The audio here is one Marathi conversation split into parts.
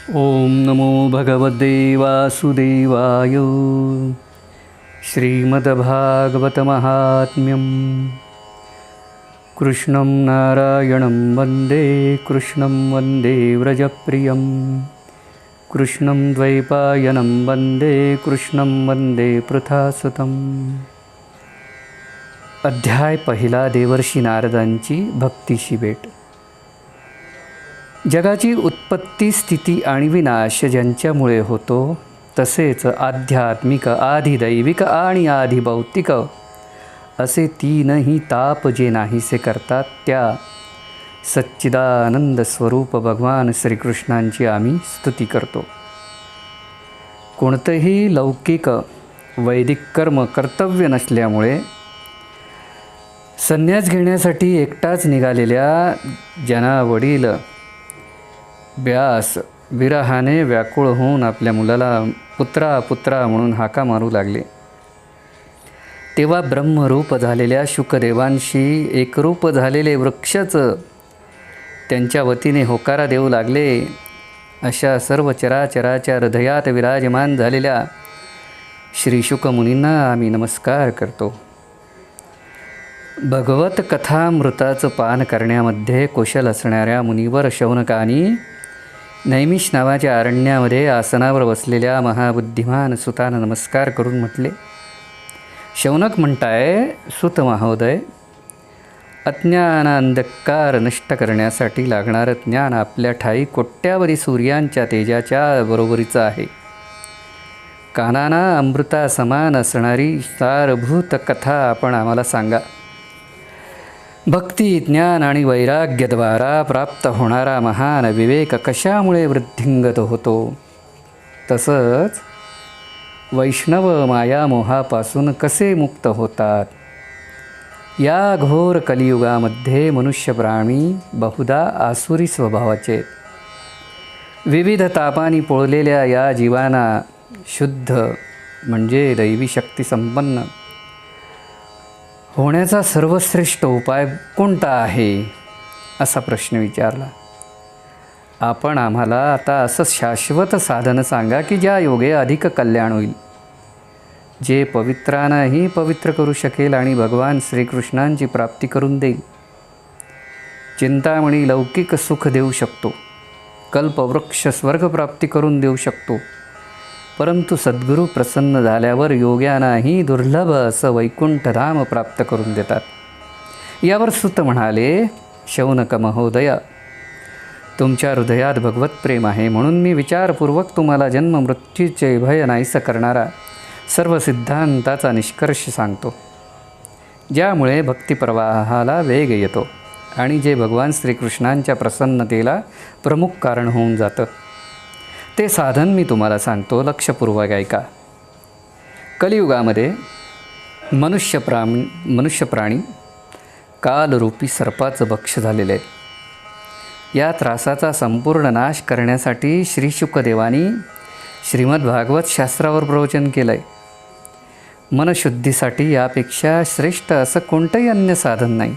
ओम नमो भगवते वासुदेवाय. श्रीमद्भागवतमहात्म्यं. कृष्णं नारायणं वन्दे कृष्णं वन्दे व्रजप्रियं. कृष्णं द्वैपायनं वन्दे कृष्णं वन्दे पृथासुतम्. अध्याय पहिला. देवर्षी नारदांची भक्तीशी भेट. जगाची उत्पत्ती, स्थिती आणि विनाश ज्यांच्यामुळे होतो, तसेच आध्यात्मिक, आधिदैविक आणि आधिभौतिक असे तीनही ताप जे नाहीसे करतात, त्या सच्चिदानंद स्वरूप भगवान श्रीकृष्णांची आम्ही स्तुती करतो. कोणतेही लौकिक वैदिक कर्म कर्तव्य नसल्यामुळे संन्यास घेण्यासाठी एकटाच निघालेल्या जनावडील व्यास विरहाने व्याकुळ होऊन आपल्या मुलाला पुत्रा पुत्रा म्हणून हाका मारू लागले. तेव्हा ब्रह्मरूप झालेल्या शुकदेवांशी एकरूप झालेले वृक्षच त्यांच्या वतीने होकारा देऊ लागले. अशा सर्व चराचराच्या हृदयात विराजमान झालेल्या श्री शुकमुनींना आम्ही नमस्कार करतो. भगवत कथामृताचं पान करण्यामध्ये कुशल असणाऱ्या मुनीवर शौनकानी नैमिष नावाच्या अरण्यामध्ये आसनावर बसलेल्या महाबुद्धिमान सुतानं नमस्कार करून म्हटले. शौनक म्हणताय, सुत महोदय, अज्ञान अंधकार नष्ट करण्यासाठी लागणारं ज्ञान आपल्या ठाई कोट्यावधी सूर्यांच्या तेजाच्या बरोबरीचं आहे. कानाना अमृता समान असणारी सारभूत कथा आपण आम्हाला सांगा. भक्ती, ज्ञान आणि वैराग्यद्वारा प्राप्त होणारा महान विवेक कशामुळे वृद्धिंगत होतो, तसंच वैष्णव मायामोहापासून कसे मुक्त होतात. या घोर कलियुगामध्ये मनुष्य प्राणी बहुधा आसुरी स्वभावाचे, विविध तापांनी पोळलेल्या या जीवांना शुद्ध म्हणजे दैवी शक्ती संपन्न होण्याचा सर्वश्रेष्ठ उपाय कोणता आहे, असा प्रश्न विचारला. आपण आम्हाला आता असं शाश्वत साधन सांगा की ज्या योगे अधिक कल्याण होईल, जे पवित्रांनाही पवित्र करू शकेल आणि भगवान श्रीकृष्णांची प्राप्ती करून देईल. चिंतामणी लौकिक सुख देऊ शकतो, कल्पवृक्ष स्वर्गप्राप्ती करून देऊ शकतो, परंतु सद्गुरू प्रसन्न झाल्यावर योग्यानाही दुर्लभ असं वैकुंठधाम प्राप्त करून देतात. यावर सुत म्हणाले, शौनक महोदय, तुमच्या हृदयात भगवत प्रेम आहे म्हणून मी विचारपूर्वक तुम्हाला जन्ममृत्यूचे भय नाहीसं करणारा सर्व सिद्धांताचा निष्कर्ष सांगतो, ज्यामुळे भक्तिप्रवाहाला वेग येतो आणि जे भगवान श्रीकृष्णांच्या प्रसन्नतेला प्रमुख कारण होऊन जातं. ते साधन मी तुम्हाला सांगतो, लक्षपूर्वक ऐका. कलियुगामध्ये मनुष्य प्राणी कालरूपी सर्पाचं भक्ष झालेले आहेत. या त्रासाचा संपूर्ण नाश करण्यासाठी श्री शुकदेवानी श्रीमद्भागवत शास्त्रावर प्रवचन केलं आहे. मनशुद्धीसाठी यापेक्षा श्रेष्ठ असं कोणतंही अन्य साधन नाही.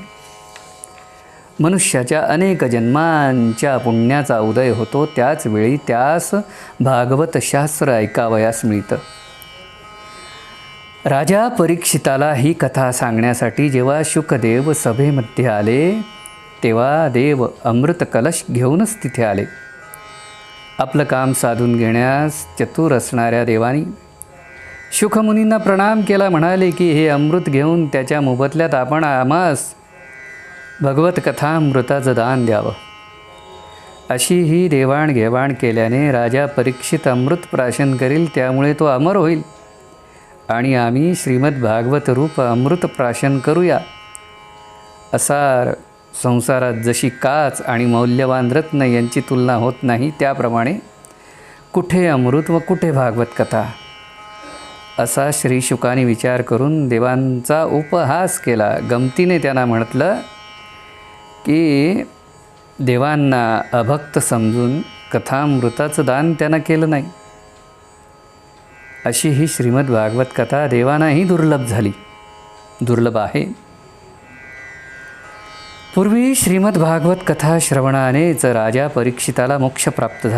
मनुष्याच्या अनेक जन्मांच्या पुण्याचा उदय होतो, त्याचवेळी त्यास भागवत शास्त्र ऐकावयास मिळतं. राजा परीक्षिताला ही कथा सांगण्यासाठी जेव्हा शुकदेव सभेमध्ये आले, तेव्हा देव अमृत कलश घेऊनच तिथे आले. आपलं काम साधून घेण्यास चतुर असणाऱ्या देवानी शुकमुनींना प्रणाम केला. म्हणाले की हे अमृत घेऊन त्याच्या मोबदल्यात आपण आम्हास भगवत कथामृताचं दान द्यावं. अशी ही देवाणघेवाण केल्याने राजा परीक्षित अमृत प्राशन करील, त्यामुळे तो अमर होईल आणि आम्ही श्रीमद भागवत रूप अमृत प्राशन करूया. असा संसारात जशी काच आणि मौल्यवान रत्न यांची तुलना होत नाही, त्याप्रमाणे कुठे अमृत व कुठे भागवत कथा, असा श्री शुकाने विचार करून देवांचा उपहास केला. गमतीने त्यांना म्हटलं की देवांना अभक्त समजून कथामृताचं दान त्यांना केलं नाही. अशी ही श्रीमद भागवत कथा देवांनाही दुर्लभ आहे. पूर्वी श्रीमद भागवत कथा श्रवणानेच राजा परीक्षिताला मोक्ष प्राप्त झाला.